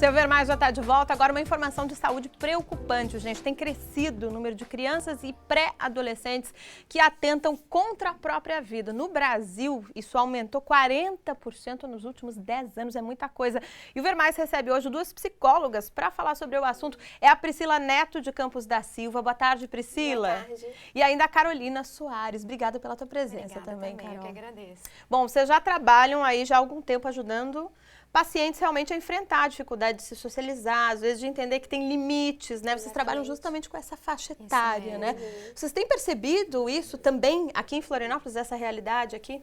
Seu Ver Mais já está de volta. Agora uma informação de saúde preocupante, gente. Tem crescido o número de crianças e pré-adolescentes que atentam contra a própria vida. No Brasil, isso aumentou 40% nos últimos 10 anos. É muita coisa. E o Ver Mais recebe hoje duas psicólogas para falar sobre o assunto. É a Priscila Neto, de Campos da Silva. Boa tarde, Priscila. Boa tarde. E ainda a Carolina Soares. Obrigada pela tua presença. Obrigada também, Carol. Eu que agradeço. Bom, vocês já trabalham aí já há algum tempo ajudando pacientes realmente a enfrentar a dificuldade de se socializar, às vezes de entender que tem limites, né? Vocês trabalham justamente com essa faixa etária, né? Vocês têm percebido isso também aqui em Florianópolis, essa realidade aqui?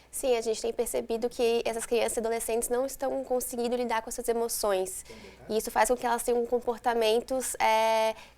Sim, a gente tem percebido que essas crianças e adolescentes não estão conseguindo lidar com essas emoções. E isso faz com que elas tenham comportamentos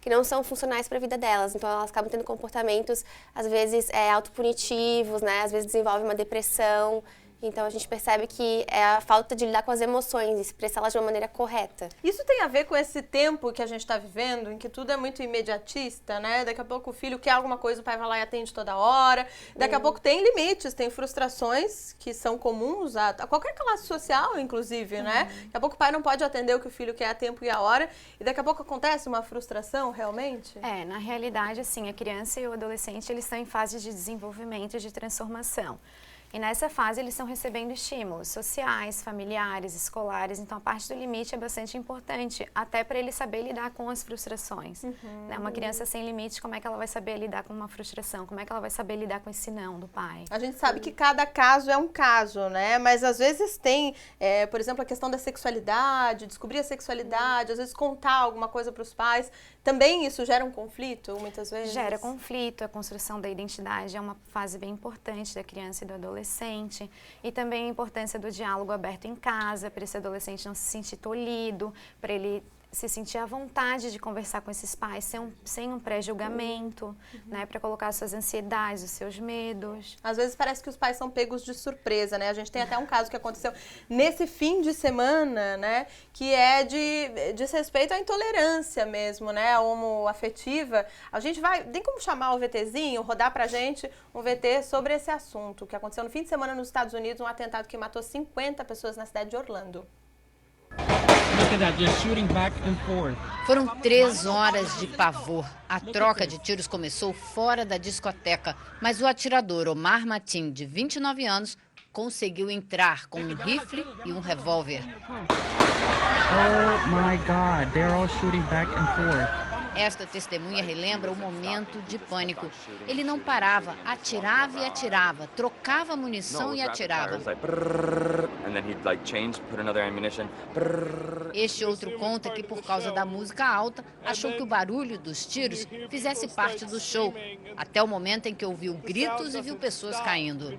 que não são funcionais para a vida delas. Então, elas acabam tendo comportamentos, às vezes, autopunitivos, né? Às vezes desenvolvem uma depressão. Então, a gente percebe que é a falta de lidar com as emoções e expressá-las de uma maneira correta. Isso tem a ver com esse tempo que a gente está vivendo, em que tudo é muito imediatista, né? Daqui a pouco o filho quer alguma coisa, o pai vai lá e atende toda hora. Daqui a pouco tem limites, tem frustrações que são comuns a qualquer classe social, inclusive, né? Daqui a pouco o pai não pode atender o que o filho quer a tempo e a hora. E daqui a pouco acontece uma frustração, realmente? Na realidade, assim, a criança e o adolescente, eles estão em fase de desenvolvimento e de transformação. E nessa fase eles estão recebendo estímulos sociais, familiares, escolares, então a parte do limite é bastante importante, até para ele saber lidar com as frustrações. Né? Uma criança sem limite, como é que ela vai saber lidar com uma frustração? Como é que ela vai saber lidar com esse não do pai? A gente sabe que cada caso é um caso, né? Mas às vezes tem, por exemplo, a questão da sexualidade, descobrir a sexualidade, às vezes contar alguma coisa para os pais. Também isso gera um conflito, muitas vezes? Gera conflito, a construção da identidade é uma fase bem importante da criança e do adolescente. E também a importância do diálogo aberto em casa, para esse adolescente não se sentir tolhido, para ele se sentir à vontade de conversar com esses pais sem um pré-julgamento, né, para colocar suas ansiedades, os seus medos. Às vezes parece que os pais são pegos de surpresa, né? A gente tem até um caso que aconteceu nesse fim de semana, né, que é diz respeito à intolerância mesmo, né, homoafetiva. A gente tem como chamar o VTzinho, rodar pra gente um VT sobre esse assunto, que aconteceu no fim de semana nos Estados Unidos, um atentado que matou 50 pessoas na cidade de Orlando. Foram 3 horas de pavor. A troca de tiros começou fora da discoteca, mas o atirador Omar Mateen, de 29 anos, conseguiu entrar com um rifle e um revólver. Oh my God, they're all shooting back and forth. Esta testemunha relembra o momento de pânico. Ele não parava, atirava e atirava, trocava munição e atirava. Este outro conta que, por causa da música alta, achou que o barulho dos tiros fizesse parte do show, até o momento em que ouviu gritos e viu pessoas caindo.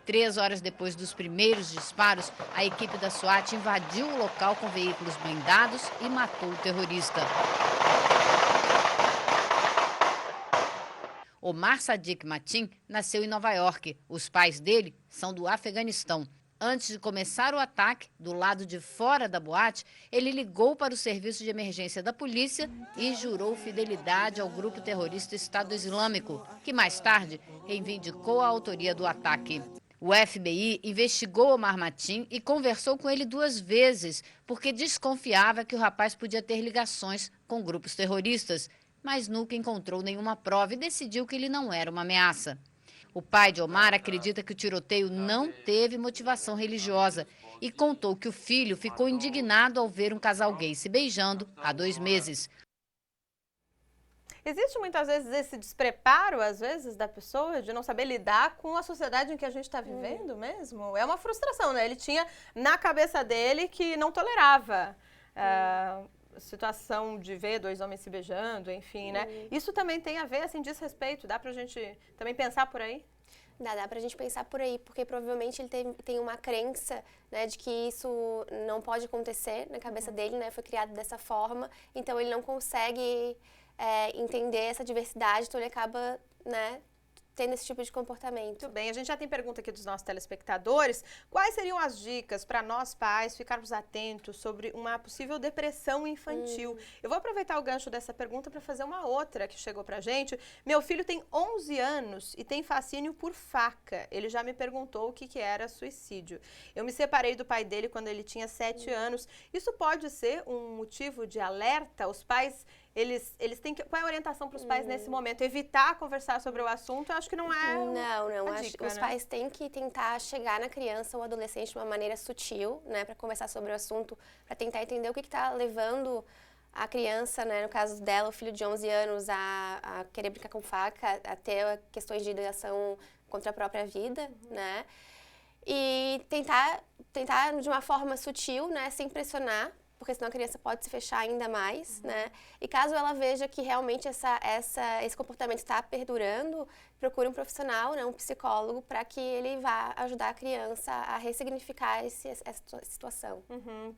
3 horas depois dos primeiros disparos, a equipe da SWAT invadiu o local com veículos blindados e matou o terrorista. Omar Sadiq Mateen nasceu em Nova York. Os pais dele são do Afeganistão. Antes de começar o ataque, do lado de fora da boate, ele ligou para o serviço de emergência da polícia e jurou fidelidade ao grupo terrorista Estado Islâmico, que mais tarde reivindicou a autoria do ataque. O FBI investigou Omar Mateen e conversou com ele 2 vezes, porque desconfiava que o rapaz podia ter ligações com grupos terroristas, mas nunca encontrou nenhuma prova e decidiu que ele não era uma ameaça. O pai de Omar acredita que o tiroteio não teve motivação religiosa e contou que o filho ficou indignado ao ver um casal gay se beijando há 2 meses. Existe muitas vezes esse despreparo, às vezes, da pessoa de não saber lidar com a sociedade em que a gente está vivendo mesmo? É uma frustração, né? Ele tinha na cabeça dele que não tolerava situação de ver 2 homens se beijando, enfim, né? Isso também tem a ver, assim, desrespeito. Dá pra gente também pensar por aí? Dá pra gente pensar por aí, porque provavelmente ele tem uma crença, né, de que isso não pode acontecer na cabeça dele, né? Foi criado dessa forma, então ele não consegue entender essa diversidade, então ele acaba, né, tendo esse tipo de comportamento. Muito bem, a gente já tem pergunta aqui dos nossos telespectadores. Quais seriam as dicas para nós pais ficarmos atentos sobre uma possível depressão infantil? Eu vou aproveitar o gancho dessa pergunta para fazer uma outra que chegou pra gente. Meu filho tem 11 anos e tem fascínio por faca. Ele já me perguntou o que era suicídio. Eu me separei do pai dele quando ele tinha 7 anos. Isso pode ser um motivo de alerta? Os pais, eles têm que... Qual é a orientação para os pais nesse momento? Evitar conversar sobre o assunto? Eu acho que não é Não. a dica, Os né? pais têm que tentar chegar na criança ou adolescente de uma maneira sutil, né? Para conversar sobre o assunto, para tentar entender o que está levando a criança, né, no caso dela, o filho de 11 anos, a querer brincar com faca, a ter questões de ideação contra a própria vida, né? E tentar de uma forma sutil, né, sem pressionar, porque senão a criança pode se fechar ainda mais, né? E caso ela veja que realmente esse comportamento está perdurando, procure um profissional, né, um psicólogo, para que ele vá ajudar a criança a ressignificar essa situação.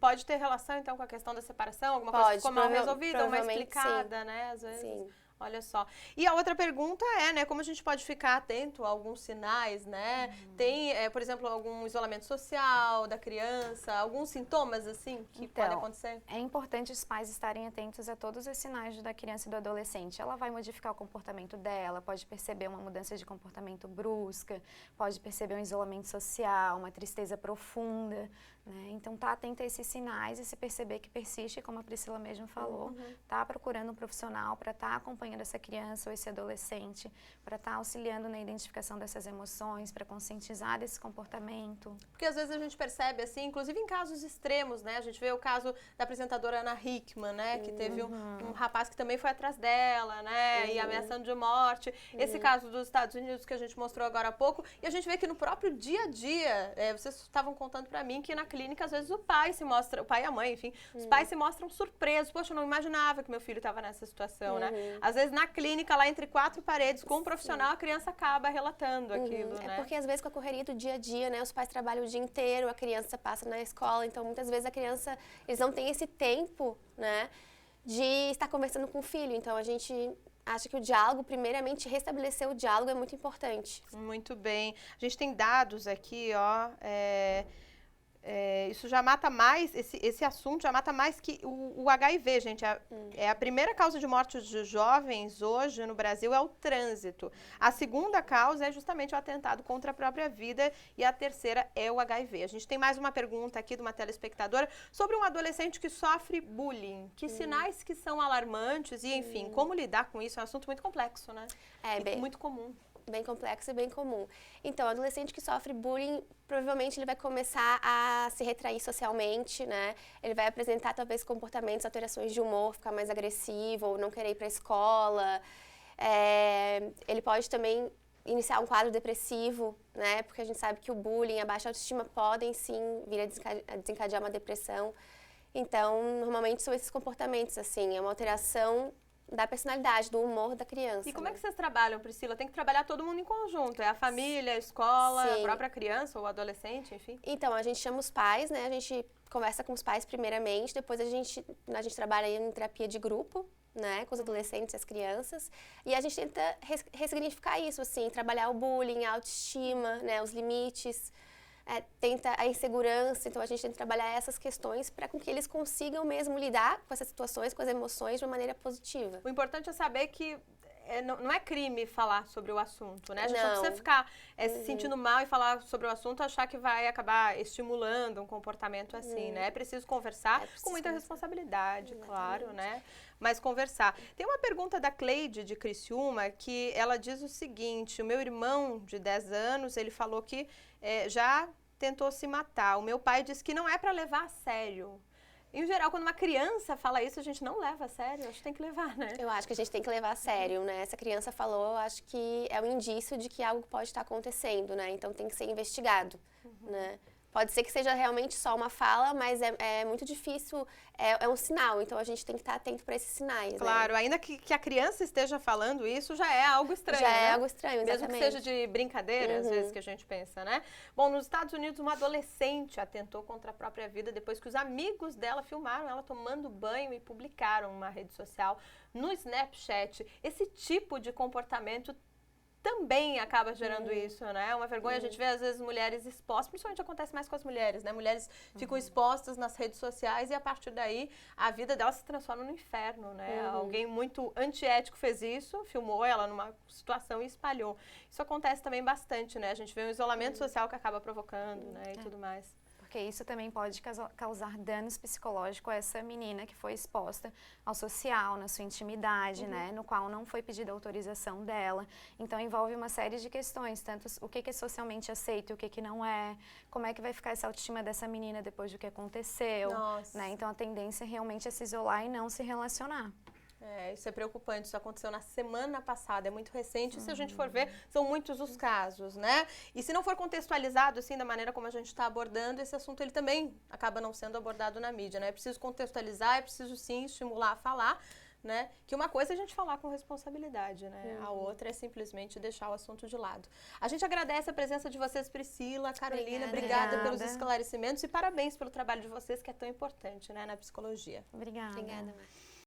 Pode ter relação, então, com a questão da separação? Alguma coisa que ficou mal resolvida, ou mais explicada, sim. né? Às vezes. Sim. Olha só. E a outra pergunta é, né, como a gente pode ficar atento a alguns sinais, né? Tem, por exemplo, algum isolamento social da criança, alguns sintomas, assim, que podem acontecer? É importante os pais estarem atentos a todos os sinais da criança e do adolescente. Ela vai modificar o comportamento dela, pode perceber uma mudança de comportamento brusca, pode perceber um isolamento social, uma tristeza profunda, né? Então, tá atento a esses sinais e se perceber que persiste, como a Priscila mesmo falou, tá procurando um profissional para estar acompanhando essa criança ou esse adolescente, para estar auxiliando na identificação dessas emoções, para conscientizar desse comportamento. Porque às vezes a gente percebe, assim, inclusive em casos extremos, né? A gente vê o caso da apresentadora Ana Hickman, né? Que teve um rapaz que também foi atrás dela, né? E ameaçando de morte. Esse caso dos Estados Unidos que a gente mostrou agora há pouco. E a gente vê que no próprio dia a dia, vocês estavam contando pra mim que na clínica, às vezes o pai e a mãe, enfim, os pais se mostram surpresos. Poxa, eu não imaginava que meu filho estava nessa situação, né? Às vezes na clínica, lá entre 4 paredes, com um profissional, a criança acaba relatando aquilo, né? É porque às vezes com a correria do dia a dia, né, os pais trabalham o dia inteiro, a criança passa na escola, então muitas vezes a criança, eles não têm esse tempo, né, de estar conversando com o filho. Então a gente acha que o diálogo, primeiramente, restabelecer o diálogo é muito importante. Muito bem. A gente tem dados aqui, ó, isso já mata mais, esse assunto já mata mais que o HIV, gente. A primeira causa de morte de jovens hoje no Brasil é o trânsito. A segunda causa é justamente o atentado contra a própria vida e a terceira é o HIV. A gente tem mais uma pergunta aqui de uma telespectadora sobre um adolescente que sofre bullying. Que sinais que são alarmantes e, enfim, como lidar com isso? É um assunto muito complexo, né? Muito comum. Bem complexo e bem comum. Então, o adolescente que sofre bullying, provavelmente ele vai começar a se retrair socialmente, né? Ele vai apresentar talvez comportamentos, alterações de humor, ficar mais agressivo ou não querer ir para a escola. Ele pode também iniciar um quadro depressivo, né? Porque a gente sabe que o bullying, a baixa autoestima podem sim vir a desencadear uma depressão. Então, normalmente são esses comportamentos, assim, é uma alteração da personalidade, do humor da criança. E como é que vocês trabalham, Priscila? Tem que trabalhar todo mundo em conjunto, é a família, a escola, Sim. a própria criança ou adolescente, enfim? Então, a gente chama os pais, né? A gente conversa com os pais primeiramente, depois a gente trabalha em terapia de grupo, né? Com os adolescentes e as crianças. E a gente tenta ressignificar isso, assim, trabalhar o bullying, a autoestima, né? Os limites. Tenta a insegurança, então a gente tenta trabalhar essas questões para que eles consigam mesmo lidar com essas situações, com as emoções de uma maneira positiva. O importante é saber que não é crime falar sobre o assunto, né? A gente não Não. precisa ficar se sentindo mal e falar sobre o assunto, achar que vai acabar estimulando um comportamento assim, né? É preciso conversar com muita responsabilidade, claro, né? Mas conversar. Tem uma pergunta da Cleide de Criciúma que ela diz o seguinte: o meu irmão de 10 anos, ele falou que já tentou se matar. O meu pai disse que não é para levar a sério. Em geral, quando uma criança fala isso, a gente não leva a sério. Acho que tem que levar, né? Eu acho que a gente tem que levar a sério, né? Essa criança falou, eu acho que é um indício de que algo pode estar acontecendo, né? Então tem que ser investigado, né? Pode ser que seja realmente só uma fala, mas é muito difícil, é um sinal, então a gente tem que estar atento para esses sinais. Claro, né? ainda que a criança esteja falando isso, já é algo estranho, Já né? é algo estranho, exatamente. Mesmo que seja de brincadeira, às vezes, que a gente pensa, né? Bom, nos Estados Unidos, uma adolescente atentou contra a própria vida depois que os amigos dela filmaram ela tomando banho e publicaram numa rede social, no Snapchat. Esse tipo de comportamento também acaba gerando isso, né? É uma vergonha, a gente vê às vezes mulheres expostas, principalmente acontece mais com as mulheres, né? Mulheres ficam expostas nas redes sociais e a partir daí a vida delas se transforma no inferno, né? Alguém muito antiético fez isso, filmou ela numa situação e espalhou. Isso acontece também bastante, né? A gente vê um isolamento social que acaba provocando, né? E tudo mais. Porque isso também pode causar danos psicológicos a essa menina que foi exposta ao social, na sua intimidade, né, no qual não foi pedida autorização dela. Então envolve uma série de questões, tanto o que é socialmente aceito e o que não é, como é que vai ficar essa autoestima dessa menina depois do que aconteceu, né? Então a tendência realmente é se isolar e não se relacionar. Isso é preocupante, isso aconteceu na semana passada, é muito recente, se a gente for ver, são muitos os casos, né? E se não for contextualizado, assim, da maneira como a gente está abordando, esse assunto ele também acaba não sendo abordado na mídia, né? É preciso contextualizar, é preciso sim estimular a falar, né? Que uma coisa é a gente falar com responsabilidade, né? A outra é simplesmente deixar o assunto de lado. A gente agradece a presença de vocês, Priscila, Carolina, obrigada pelos esclarecimentos e parabéns pelo trabalho de vocês, que é tão importante, né, na psicologia. Obrigada. Obrigada, Márcia.